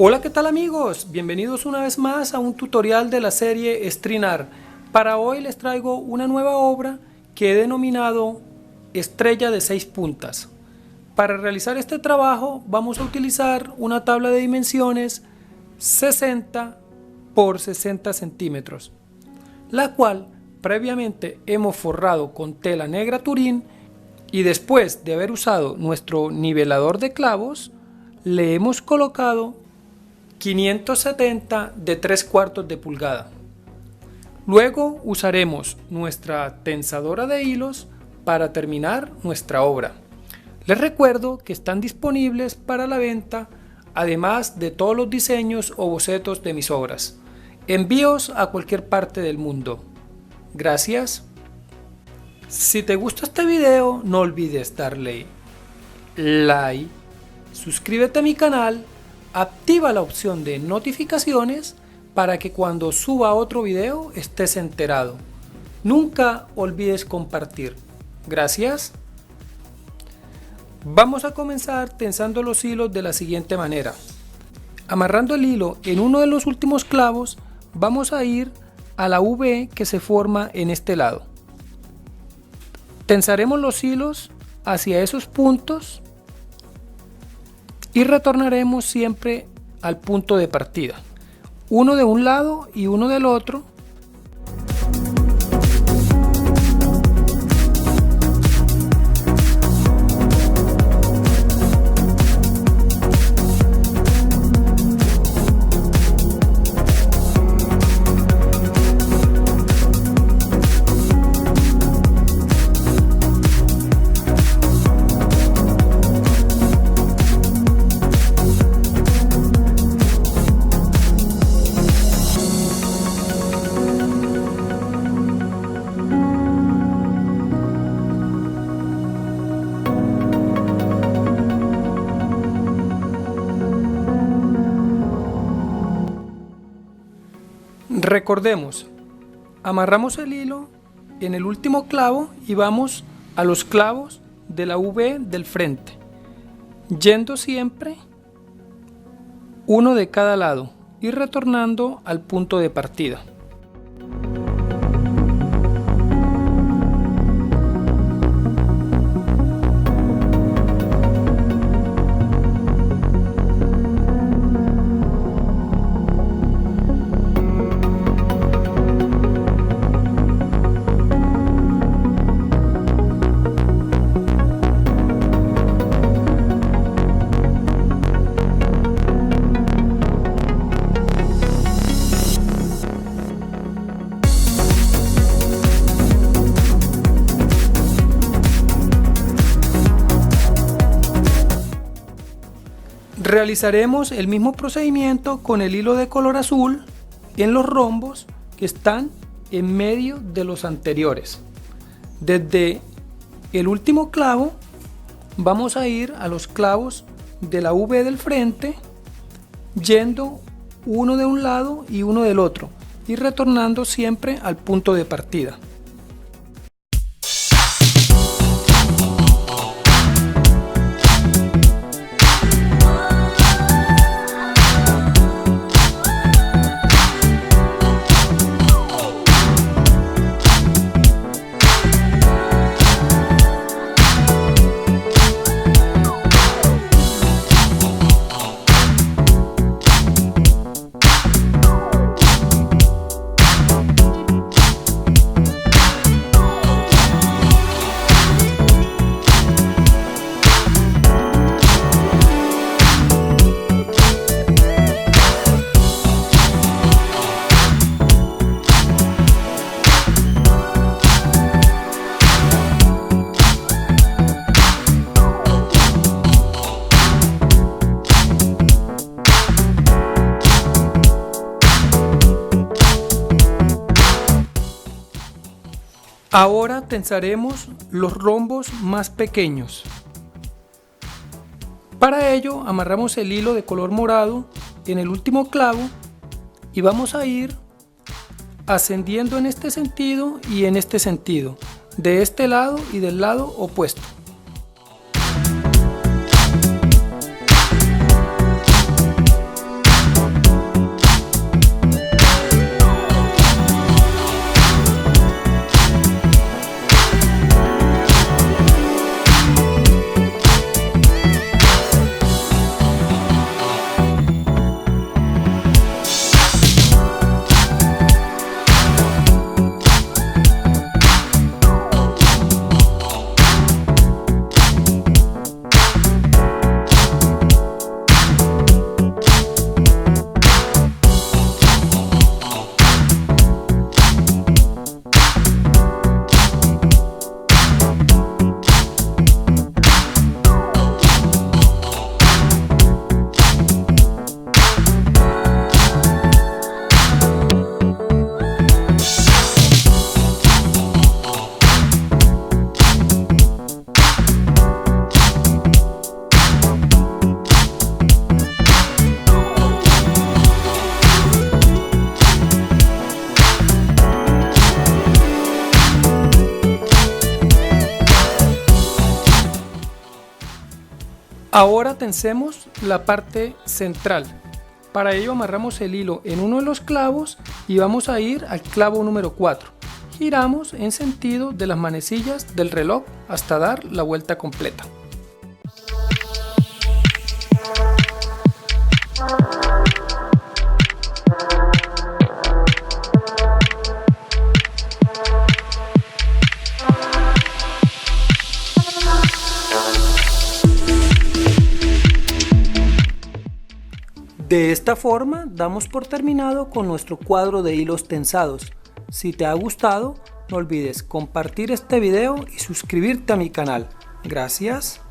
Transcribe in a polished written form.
Hola, ¿qué tal amigos? Bienvenidos una vez más a un tutorial de la serie Estrinar. Para hoy les traigo una nueva obra que he denominado Estrella de 6 puntas. Para realizar este trabajo vamos a utilizar una tabla de dimensiones 60 por 60 centímetros, la cual previamente hemos forrado con tela negra turín y después de haber usado nuestro nivelador de clavos le hemos colocado 570 de 3/4 de pulgada. Luego usaremos nuestra tensadora de hilos para terminar nuestra obra. Les recuerdo que están disponibles para la venta, además de todos los diseños o bocetos de mis obras. Envíos a cualquier parte del mundo. Gracias. Si te gusta este video, no olvides darle like, suscríbete a mi canal, activa la opción de notificaciones para que cuando suba otro video estés enterado. Nunca olvides compartir. Gracias. Vamos a comenzar tensando los hilos de la siguiente manera. Amarrando el hilo en uno de los últimos clavos, vamos a ir a la V que se forma en este lado. Tensaremos los hilos hacia esos puntos y retornaremos siempre al punto de partida, uno de un lado y uno del otro. Recordemos, amarramos el hilo en el último clavo y vamos a los clavos de la V del frente, yendo siempre uno de cada lado y retornando al punto de partida. Realizaremos el mismo procedimiento con el hilo de color azul en los rombos que están en medio de los anteriores. Desde el último clavo vamos a ir a los clavos de la V del frente, yendo uno de un lado y uno del otro y retornando siempre al punto de partida. Ahora tensaremos los rombos más pequeños. Para ello amarramos el hilo de color morado en el último clavo y vamos a ir ascendiendo en este sentido y en este sentido, de este lado y del lado opuesto. Ahora tensemos la parte central. Para ello amarramos el hilo en uno de los clavos y vamos a ir al clavo número 4. Giramos en sentido de las manecillas del reloj hasta dar la vuelta completa. De esta forma damos por terminado con nuestro cuadro de hilos tensados. Si te ha gustado, no olvides compartir este video y suscribirte a mi canal. Gracias.